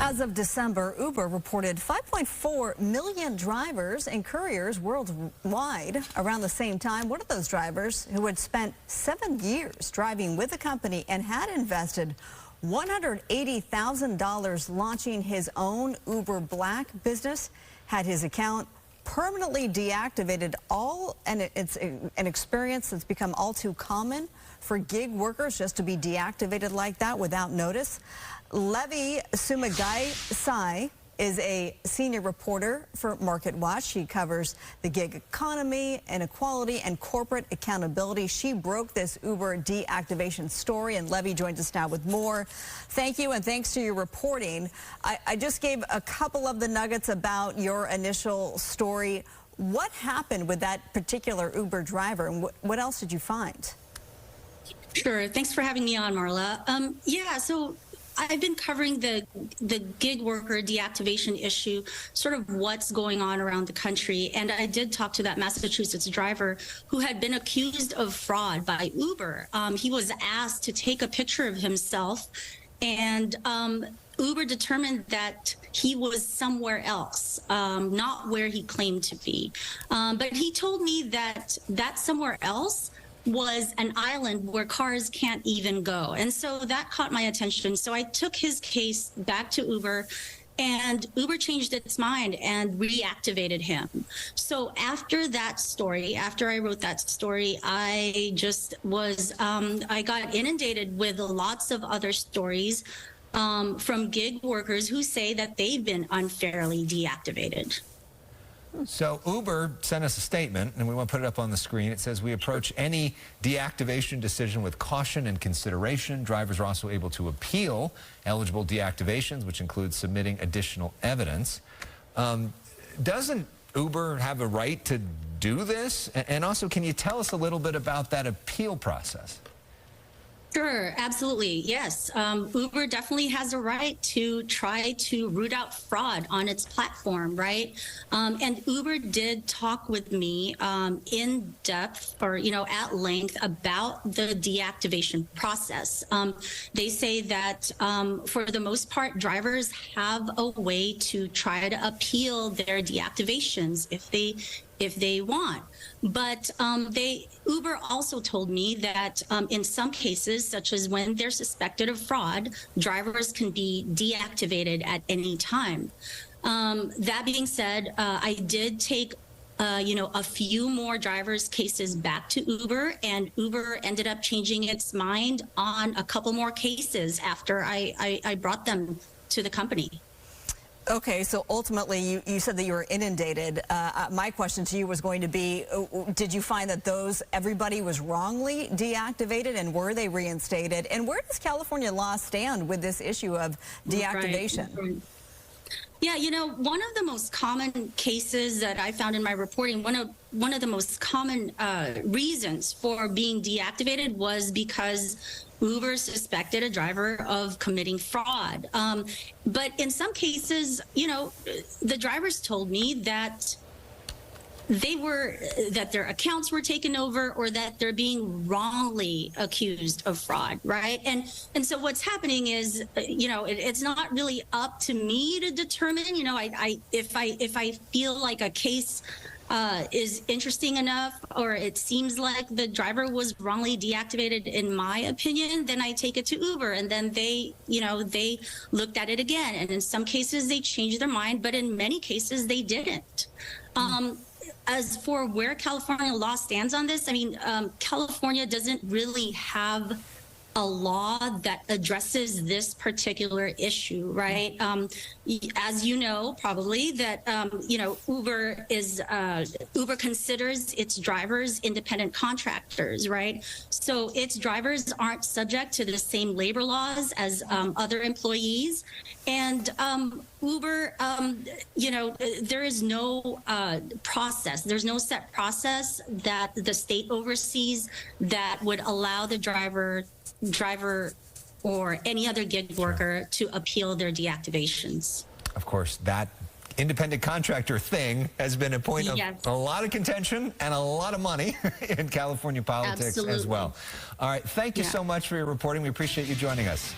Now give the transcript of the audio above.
As of December, Uber reported 5.4 million drivers and couriers worldwide. Around the same time, one of those drivers who had spent 7 years driving with the company and had invested $180,000 launching his own Uber Black business had his account permanently deactivated. And it's an experience that's become all too common for gig workers just to be deactivated like that without notice. Levi Sumagaysay is a senior reporter for Marketwatch. She covers the gig economy, inequality, and corporate accountability. She broke this Uber deactivation story, and Levi joins us now with more. Thank you, and thanks to your reporting. I just gave a couple of the nuggets about your initial story. What happened with that particular Uber driver, and what else did you find? Sure. Thanks for having me on, Marla. Yeah, so I've been covering the gig worker deactivation issue, sort of what's going on around the country. And I did talk to that Massachusetts driver who had been accused of fraud by Uber. He was asked to take a picture of himself, and Uber determined that he was somewhere else, not where he claimed to be. But he told me that somewhere else was an island where cars can't even go. And so that caught my attention. So I took his case back to Uber, and Uber changed its mind and reactivated him. So after that story, after I wrote that story, I just was, I got inundated with lots of other stories from gig workers who say that they've been unfairly deactivated. So Uber sent us a statement, and we want to put it up on the screen. It says, we approach any deactivation decision with caution and consideration. Drivers are also able to appeal eligible deactivations, which includes submitting additional evidence. Doesn't Uber have a right to do this? And also, can you tell us a little bit about that appeal process? Sure, absolutely. Yes. Uber definitely has a right to try to root out fraud on its platform, right? And Uber did talk with me in depth, or, at length, about the deactivation process. They say that for the most part, drivers have a way to try to appeal their deactivations if they want. But Uber also told me that in some cases, such as when they're suspected of fraud, drivers can be deactivated at any time. That being said, I did take a few more drivers' cases back to Uber, and Uber ended up changing its mind on a couple more cases after I brought them to the company. Okay, so ultimately you said that you were inundated. My question to you was going to be, did you find that everybody was wrongly deactivated, and were they reinstated? And where does California law stand with this issue of deactivation? Right. Yeah, one of the most common cases that I found in my reporting, one of the most common reasons for being deactivated was because Uber suspected a driver of committing fraud. But in some cases, the drivers told me that that their accounts were taken over, or that they're being wrongly accused of fraud, right? And so what's happening is, it's not really up to me to determine, if I feel like a case is interesting enough, or it seems like the driver was wrongly deactivated, in my opinion, then I take it to Uber, and then they looked at it again. And in some cases they changed their mind, but in many cases they didn't. As for where California law stands on this, California doesn't really have a law that addresses this particular issue, right? As you know, probably, that Uber considers its drivers independent contractors, right? So its drivers aren't subject to the same labor laws as other employees. And Uber, there is no process. There's no set process that the state oversees that would allow the driver or any other gig worker to appeal their deactivations. Of course, that independent contractor thing has been a point of a lot of contention and a lot of money in California politics as well. All right, thank you so much for your reporting. We appreciate you joining us.